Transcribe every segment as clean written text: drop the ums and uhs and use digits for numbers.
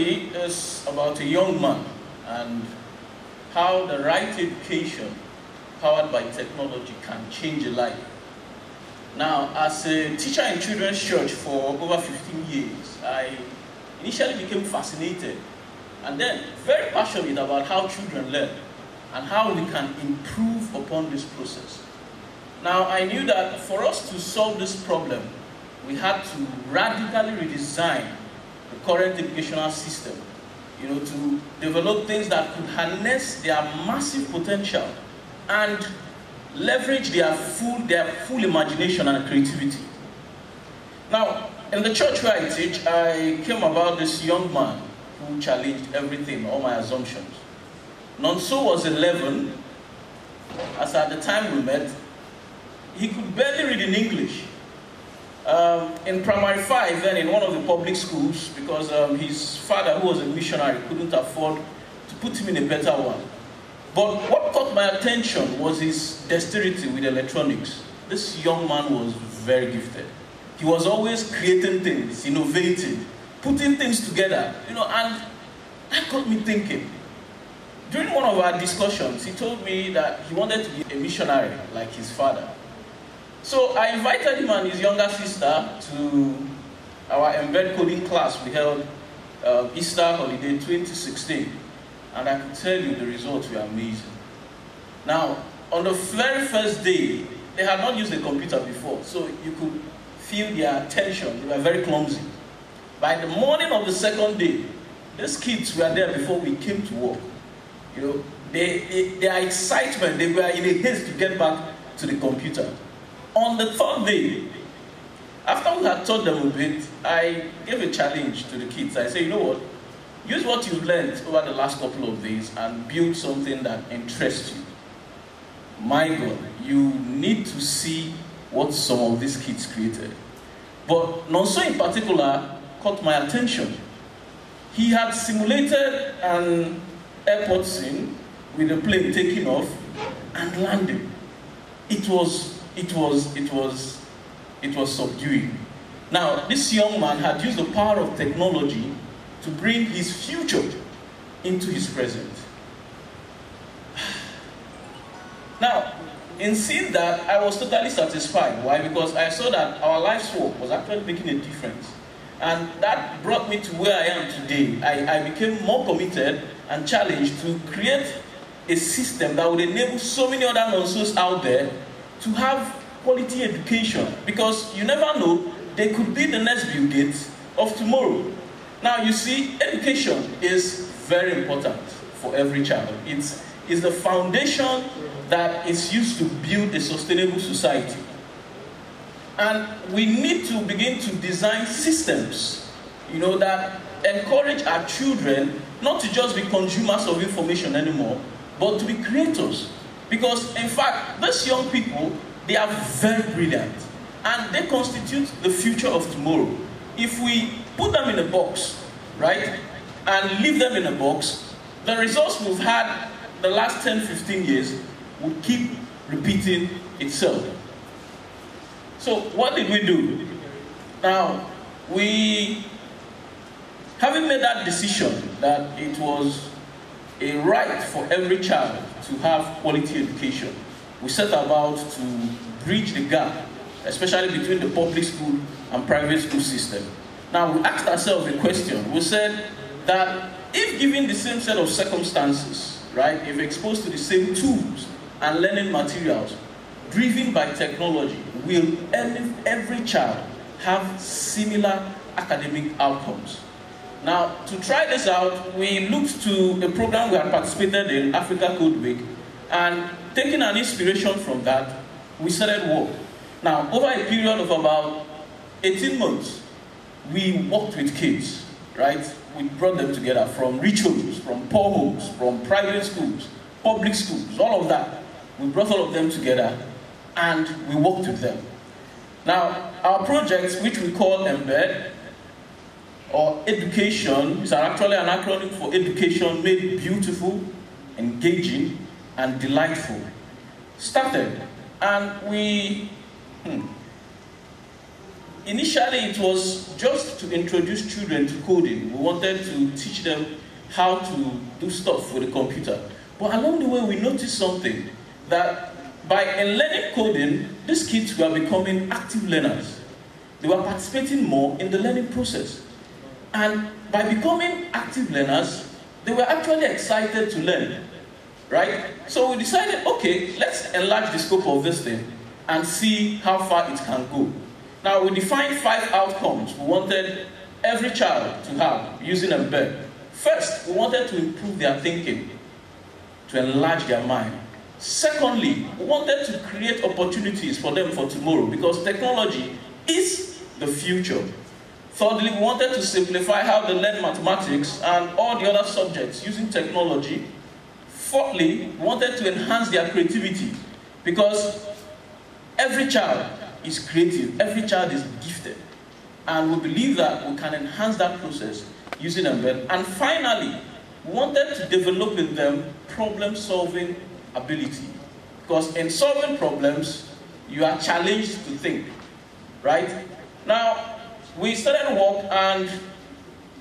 study is about a young man and how the right education powered by technology can change a life. Now, as a teacher in children's church for over 15 years, I initially became fascinated and then very passionate about how children learn and how we can improve upon this process. Now, I knew that for us to solve this problem, we had to radically redesign the current educational system, to develop things that could harness their massive potential and leverage their full imagination and creativity. Now, in the church where I teach, I came about this young man who challenged everything, all my assumptions. Nonso was 11, as at the time we met. He could barely read in English. In primary 5, then in one of the public schools, because his father, who was a missionary, couldn't afford to put him in a better one. But what caught my attention was his dexterity with electronics. This young man was very gifted. He was always creating things, innovating, putting things together, and that got me thinking. During one of our discussions, he told me that he wanted to be a missionary like his father. So I invited him and his younger sister to our EmBED coding class we held Easter holiday 2016. And I could tell you the results were amazing. Now, on the very first day, they had not used a computer before, so you could feel their tension. They were very clumsy. By the morning of the second day, these kids were there before we came to work. Their excitement, they were in a haste to get back to the computer. On the third day, after we had taught them a bit, I gave a challenge to the kids. I said, you know what? Use what you've learned over the last couple of days and build something that interests you. My God, you need to see what some of these kids created. But Nonso in particular caught my attention. He had simulated an airport scene with a plane taking off and landing. It was subduing. Now, this young man had used the power of technology to bring his future into his present. Now, in seeing that, I was totally satisfied. Why? Because I saw that our life's work was actually making a difference. And that brought me to where I am today. I became more committed and challenged to create a system that would enable so many other Nonsos out there to have quality education. Because you never know, they could be the next Bill Gates of tomorrow. Now, you see, education is very important for every child. It's the foundation that is used to build a sustainable society. And we need to begin to design systems, that encourage our children not to just be consumers of information anymore, but to be creators. Because, in fact, these young people, they are very brilliant. And they constitute the future of tomorrow. If we put them in a box, right, and leave them in a box, the results we've had the last 10, 15 years would keep repeating itself. So what did we do? Now, having made that decision that it was a right for every child to have quality education, we set about to bridge the gap, especially between the public school and private school system. Now, we asked ourselves a question. We said that if given the same set of circumstances, right, if exposed to the same tools and learning materials driven by technology, will every child have similar academic outcomes? Now, to try this out, we looked to a program we had participated in, Africa Code Week, and taking an inspiration from that, we started work. Now, over a period of about 18 months, we worked with kids, right? We brought them together from rich homes, from poor homes, from private schools, public schools, all of that. We brought all of them together and we worked with them. Now, our projects, which we call EmBED, or education, is actually an acronym for education made beautiful, engaging, and delightful, started. And initially it was just to introduce children to coding. We wanted to teach them how to do stuff with the computer. But along the way, we noticed something, that by learning coding, these kids were becoming active learners. They were participating more in the learning process. And by becoming active learners, they were actually excited to learn, right? So we decided, okay, let's enlarge the scope of this thing and see how far it can go. Now, we defined 5 outcomes we wanted every child to have using EmBED. First, we wanted to improve their thinking, to enlarge their mind. Secondly, we wanted to create opportunities for them for tomorrow, because technology is the future. Thirdly, we wanted to simplify how they learn mathematics and all the other subjects using technology. Fourthly, we wanted to enhance their creativity, because every child is creative, every child is gifted. And we believe that we can enhance that process using EmBED. And finally, we wanted to develop in them problem-solving ability. Because in solving problems, you are challenged to think, right? Now, we started work and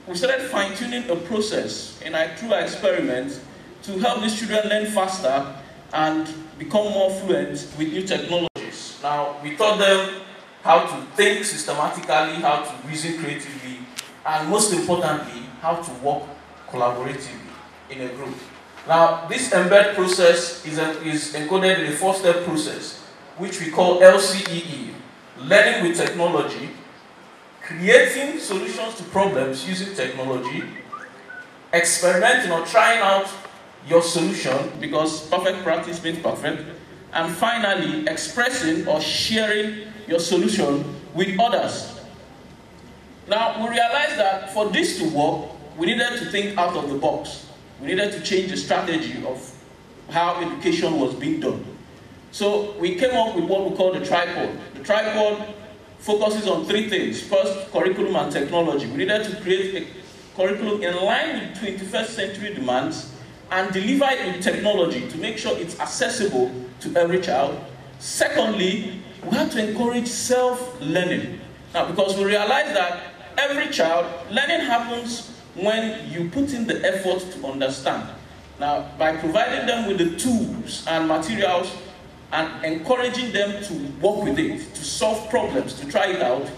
we started fine-tuning a process through our experiments to help these children learn faster and become more fluent with new technologies. Now, we taught them how to think systematically, how to reason creatively, and most importantly, how to work collaboratively in a group. Now, this EmBED process is encoded in a 4-step process, which we call LCEE, learning with technology, creating solutions to problems using technology, experimenting or trying out your solution, because perfect practice means perfect, and finally, expressing or sharing your solution with others. Now, we realized that for this to work, we needed to think out of the box. We needed to change the strategy of how education was being done. So we came up with what we call the tripod. The tripod focuses on 3 things. First, curriculum and technology. We needed to create a curriculum in line with 21st century demands and deliver it with technology to make sure it's accessible to every child. Secondly, we had to encourage self-learning. Now, because we realized that every child, learning happens when you put in the effort to understand. Now, by providing them with the tools and materials and encouraging them to work with it, to solve problems, to try it out,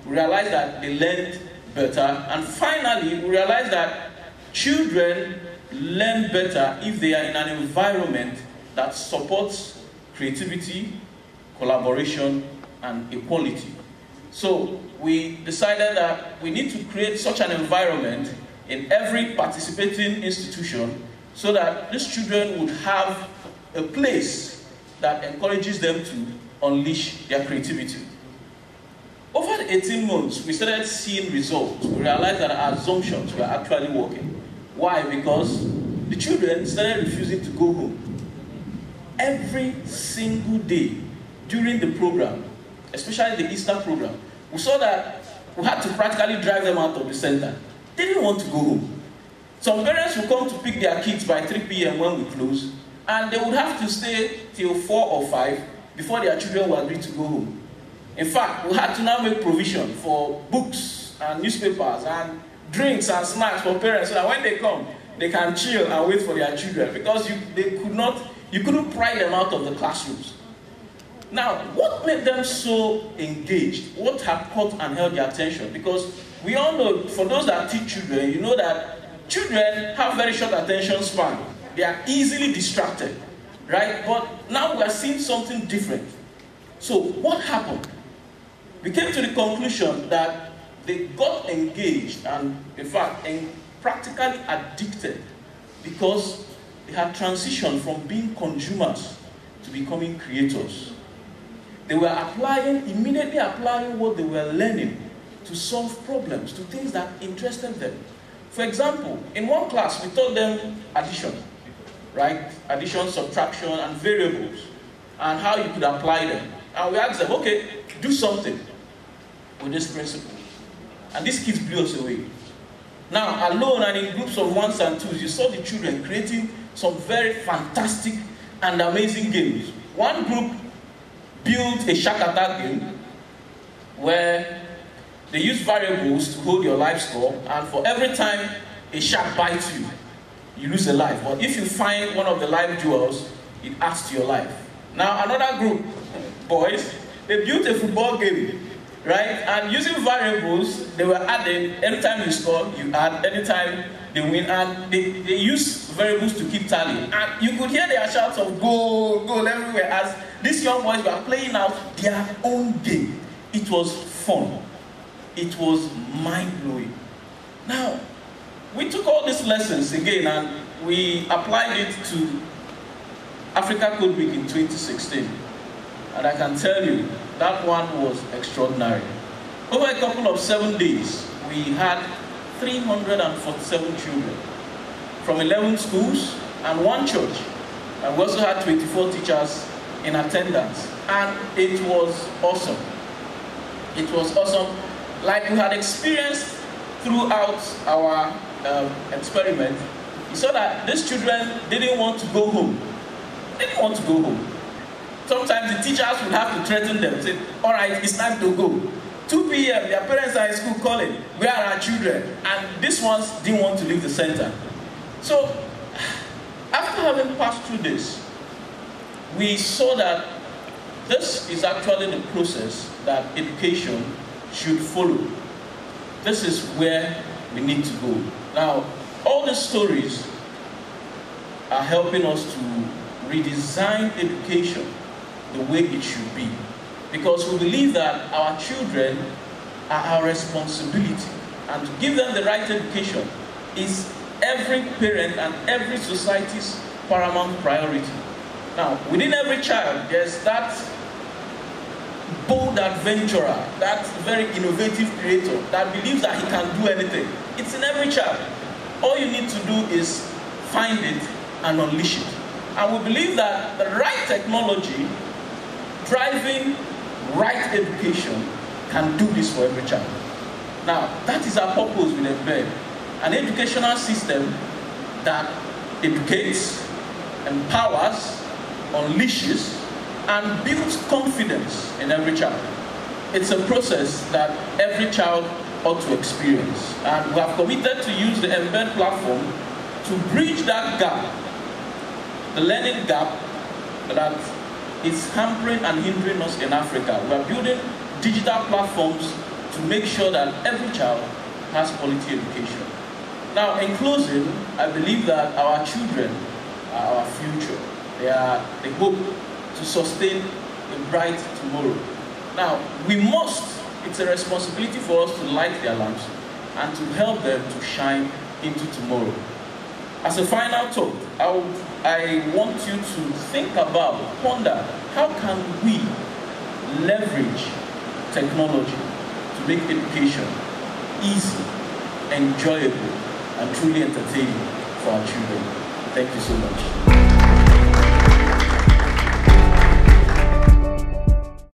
we realized that they learned better. And finally, we realized that children learn better if they are in an environment that supports creativity, collaboration, and equality. So we decided that we need to create such an environment in every participating institution so that these children would have a place that encourages them to unleash their creativity. Over the 18 months, we started seeing results. We realized that our assumptions were actually working. Why? Because the children started refusing to go home. Every single day during the program, especially the Easter program, we saw that we had to practically drive them out of the center. They didn't want to go home. Some parents would come to pick their kids by 3 p.m. when we close, and they would have to stay till 4 or 5 before their children would agree to go home. In fact, we had to now make provision for books and newspapers and drinks and snacks for parents so that when they come, they can chill and wait for their children, because you couldn't pry them out of the classrooms. Now, what made them so engaged? What had caught and held their attention? Because we all know, for those that teach children, you know that children have very short attention span. They are easily distracted, right? But now we are seeing something different. So what happened? We came to the conclusion that they got engaged and, in fact, practically addicted, because they had transitioned from being consumers to becoming creators. They were immediately applying what they were learning to solve problems, to things that interested them. For example, in one class, we taught them addition, right? Addition, subtraction, and variables, and how you could apply them. And we asked them, okay, do something with this principle. And these kids blew us away. Now, alone and in groups of 1s and 2s, you saw the children creating some very fantastic and amazing games. One group built a shack attack game where They use variables to hold your life score, and for every time a shark bites you, you lose a life. But if you find one of the life jewels, it adds to your life. Now, another group, boys, they built a football game, right? And using variables, they were adding, anytime you score, you add, anytime they win, and they use variables to keep tally. And you could hear their shouts of goal, goal everywhere as these young boys were playing out their own game. It was fun. It was mind-blowing. Now, we took all these lessons again and we applied it to Africa Code Week in 2016. And I can tell you, that one was extraordinary. Over a couple of 7 days, we had 347 children from 11 schools and 1 church. And we also had 24 teachers in attendance. And it was awesome. It was awesome. Like we had experienced throughout our experiment, we saw that these children didn't want to go home. They didn't want to go home. Sometimes the teachers would have to threaten them, say, all right, it's time to go. 2 p.m., their parents are in school calling, where are our children? And these ones didn't want to leave the center. So, after having passed through this, we saw that this is actually the process that education should follow. This is where we need to go. Now, all these stories are helping us to redesign education the way it should be. Because we believe that our children are our responsibility. And to give them the right education is every parent and every society's paramount priority. Now, within every child, there's that bold adventurer, that very innovative creator that believes that he can do anything. It's in every child. All you need to do is find it and unleash it. And we believe that the right technology driving right education can do this for every child. Now, that is our purpose with EmBED, an educational system that educates, empowers, unleashes, and builds confidence in every child. It's a process that every child ought to experience. And we have committed to use the EmBED platform to bridge that gap, the learning gap that is hampering and hindering us in Africa. We are building digital platforms to make sure that every child has quality education. Now, in closing, I believe that our children are our future. They are the hope to sustain a bright tomorrow. Now, we must, it's a responsibility for us to light their lamps and to help them to shine into tomorrow. As a final thought, I want you to think about, ponder, how can we leverage technology to make education easy, enjoyable, and truly entertaining for our children? Thank you so much.